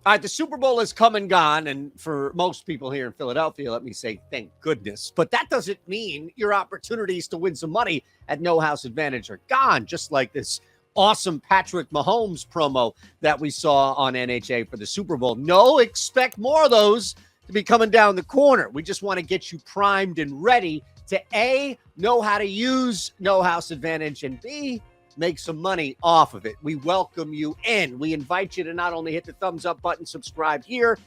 All right, the Super Bowl has come and gone, and for most people here in Philadelphia, let me say thank goodness. But that doesn't mean your opportunities to win some money at No House Advantage are gone, just like this awesome Patrick Mahomes promo that we saw on NHA for the Super Bowl. No, expect more of those to be coming down the corner. We just want to get you primed and ready to A, know how to use No House Advantage, and B, make some money off of it. We welcome you in. We invite you to not only hit the thumbs up button, subscribe here,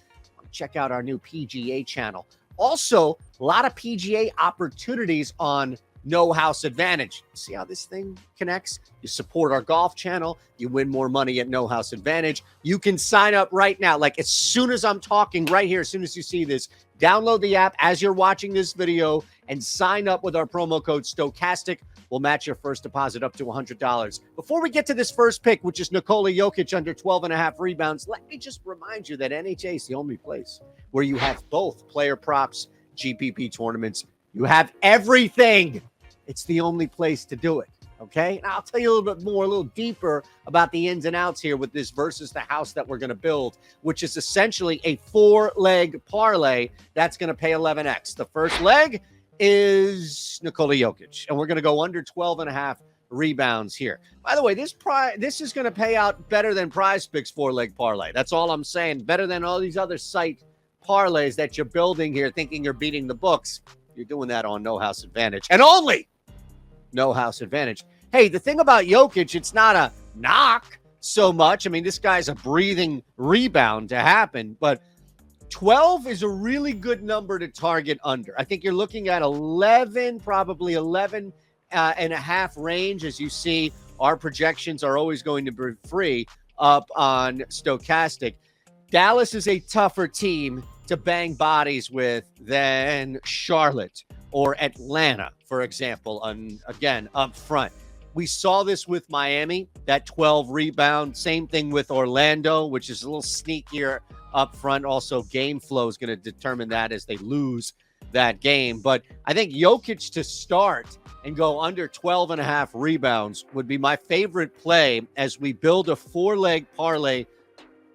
check out our new PGA channel. Also, a lot of PGA opportunities on No House Advantage. See how this thing connects? You support our golf channel, you win more money at No House Advantage. You can sign up right now. Like as soon as I'm talking right here, as soon as you see this, download the app as you're watching this video and sign up with our promo code Stochastic. We'll match your first deposit up to $100. Before we get to this first pick, which is Nikola Jokic under 12.5 rebounds, let me just remind you that NHA is the only place where you have both player props, GPP tournaments. You have everything. It's the only place to do it, okay? And I'll tell you a little bit more, a little deeper about the ins and outs here with this versus the house that we're going to build, which is essentially a 4-leg parlay that's going to pay 11x. The first leg is Nikola Jokic, and we're going to go under 12.5 rebounds here. By the way, this is going to pay out better than Prize Picks 4-leg parlay. That's all I'm saying. Better than all these other site parlays that you're building here thinking you're beating the books. You're doing that on No House Advantage, and only No House Advantage. Hey, the thing about Jokic, it's not a knock so much. I mean, this guy's a breathing rebound to happen, but 12 is a really good number to target under. I think you're looking at 11, probably 11 and a half range. As you see, our projections are always going to be free up on Stochastic. Dallas is a tougher team to bang bodies with than Charlotte or Atlanta, for example, again, up front. We saw this with Miami, that 12 rebound. Same thing with Orlando, which is a little sneakier up front. Also, game flow is going to determine that as they lose that game. But I think Jokic to start and go under 12.5 rebounds would be my favorite play as we build a 4-leg parlay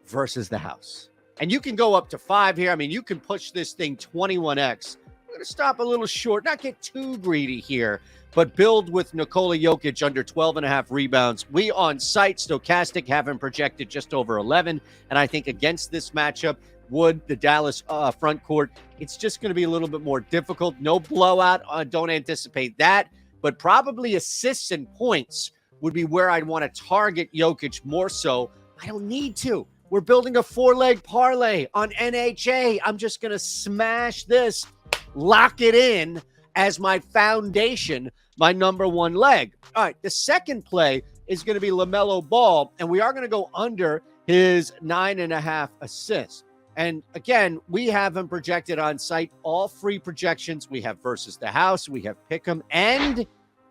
versus the house. And you can go up to 5 here. I mean, you can push this thing 21x. We're going to stop a little short, not get too greedy here, but build with Nikola Jokic under 12.5 rebounds. We on site, Stochastic, have him projected just over 11. And I think against this matchup, would the Dallas front court, it's just going to be a little bit more difficult. No blowout. Don't anticipate that. But probably assists and points would be where I'd want to target Jokic more so. I don't need to. We're building a 4-leg parlay on NHA. I'm just going to smash this, lock it in as my foundation, my number 1 leg. All right, the second play is going to be LaMelo Ball, and we are going to go under his 9.5 assists. And again, we have him projected on site, all free projections. We have versus the house, we have pick'em, and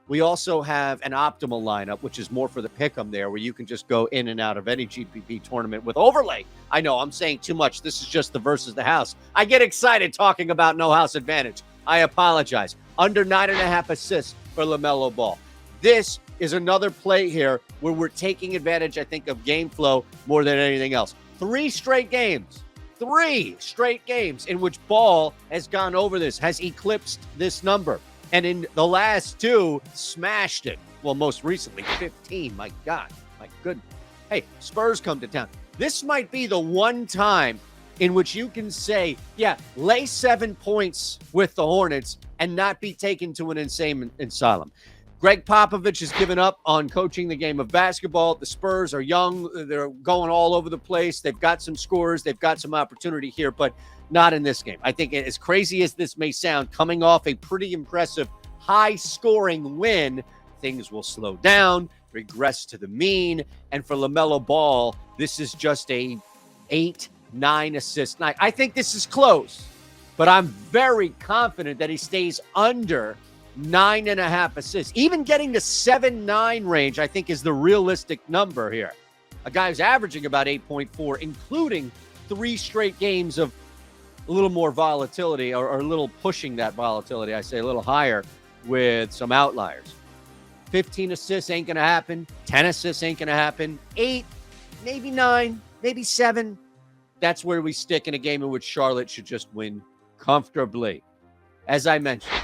we also have an optimal lineup, which is more for the pick'em there, where you can just go in and out of any GPP tournament with overlay. I know I'm saying too much. This is just the versus the house. I get excited talking about No House Advantage. I apologize. Under 9.5 assists for LaMelo Ball. This is another play here where we're taking advantage, I think, of game flow more than anything else. 3 straight games in which Ball has gone over this, has eclipsed this number. And in the last 2, smashed it. Well, most recently, 15. My God. My goodness. Hey, Spurs come to town. This might be the one time in which you can say, yeah, lay 7 points with the Hornets and not be taken to an insane asylum. Greg Popovich has given up on coaching the game of basketball. The Spurs are young. They're going all over the place. They've got some scorers. They've got some opportunity here, but not in this game. I think as crazy as this may sound, coming off a pretty impressive high-scoring win, things will slow down, regress to the mean. And for LaMelo Ball, this is just a 8-9 assist night. I think this is close, but I'm very confident that he stays under 9.5 assists. Even getting to 7-9 range, I think, is the realistic number here. A guy who's averaging about 8.4, including 3 straight games of a little more volatility or a little pushing that volatility, I say a little higher with some outliers. 15 assists ain't going to happen. 10 assists ain't going to happen. 8, maybe 9, maybe 7. That's where we stick in a game in which Charlotte should just win comfortably. As I mentioned,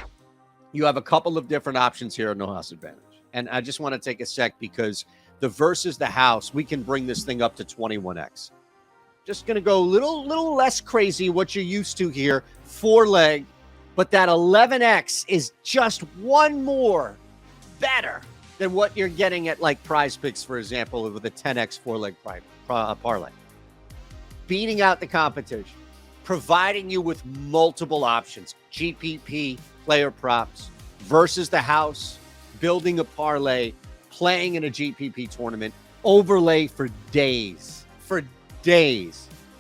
you have a couple of different options here at No House Advantage. And I just want to take a sec because the versus the house, we can bring this thing up to 21x. Just going to go a little less crazy what you're used to here. 4-leg, but that 11x is just one more better than what you're getting at like Prize Picks, for example, with a 10x 4-leg parlay. Beating out the competition, providing you with multiple options, GPP, player props, versus the house, building a parlay, playing in a GPP tournament, overlay for days,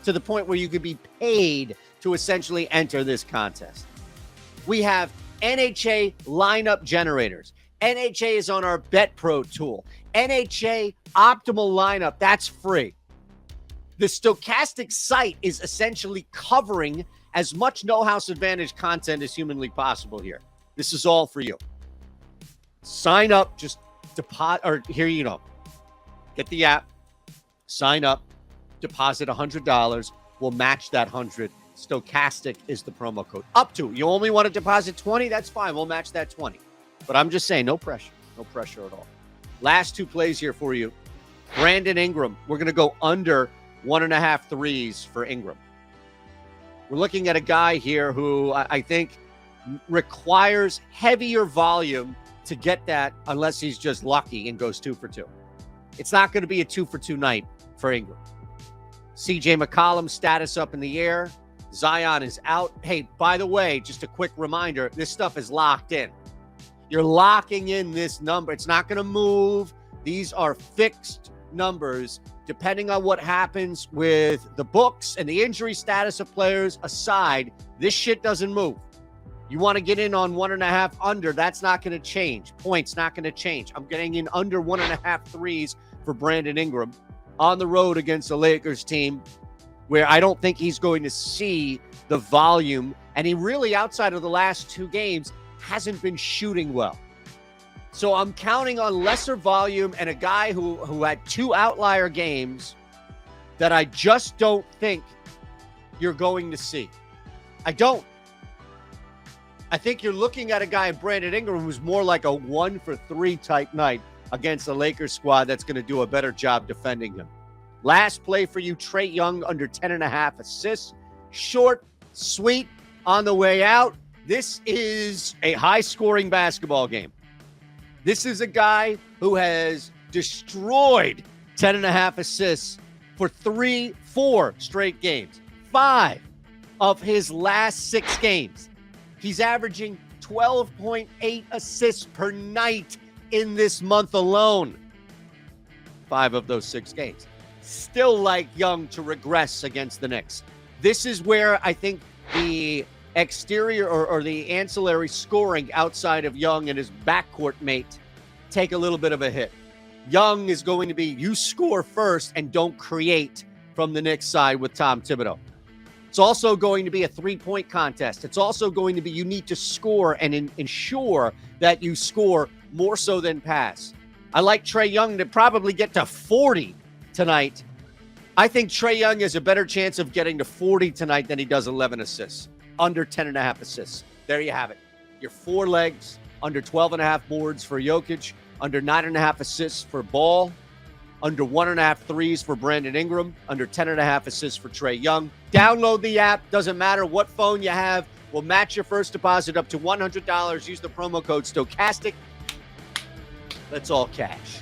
to the point where you could be paid to essentially enter this contest. We have NHA lineup generators. NHA is on our Bet Pro tool. NHA optimal lineup, that's free. The Stochastic site is essentially covering as much No House Advantage content as humanly possible here. This is all for you. Sign up, just deposit, or here you know. Get the app, sign up, deposit $100. We'll match that 100. Stochastic is the promo code. Up to. You only want to deposit 20? That's fine. We'll match that 20. But I'm just saying, no pressure. No pressure at all. Last two plays here for you. Brandon Ingram. We're going to go under 1.5 threes for Ingram. We're looking at a guy here who I think requires heavier volume to get that unless he's just lucky and goes 2 for 2. It's not going to be a 2 for 2 night for Ingram. CJ McCollum's status up in the air. Zion is out. Hey, by the way, just a quick reminder, this stuff is locked in. You're locking in this number. It's not going to move. These are fixed numbers. Depending on what happens with the books and the injury status of players aside, this shit doesn't move. You want to get in on 1.5 under, that's not going to change. Points not going to change. I'm getting in under 1.5 threes for Brandon Ingram on the road against the Lakers team where I don't think he's going to see the volume. And he really, outside of the last 2 games, hasn't been shooting well. So I'm counting on lesser volume and a guy who had 2 outlier games that I just don't think you're going to see. I don't. I think you're looking at a guy, Brandon Ingram, who's more like a 1 for 3 type night against the Lakers squad that's going to do a better job defending him. Last play for you, Trae Young, under 10.5 assists. Short, sweet, on the way out. This is a high-scoring basketball game. This is a guy who has destroyed 10.5 assists for 4 straight games. 5 of his last 6 games. He's averaging 12.8 assists per night in this month alone. 5 of those 6 games. Still like Young to regress against the Knicks. This is where I think the exterior or the ancillary scoring outside of Young and his backcourt mate take a little bit of a hit. Young is going to be, you score first and don't create from the Knicks side with Tom Thibodeau. It's also going to be a 3-point contest. It's also going to be, you need to score and ensure that you score more so than pass. I like Trae Young to probably get to 40 tonight. I think Trae Young has a better chance of getting to 40 tonight than he does 11 assists. Under 10.5 assists. There you have it. Your 4 legs, under 12.5 boards for Jokic, under 9.5 assists for Ball, under 1.5 threes for Brandon Ingram, under 10.5 assists for Trae Young. Download the app. Doesn't matter what phone you have. We'll match your first deposit up to $100. Use the promo code Stochastic. Let's all cash.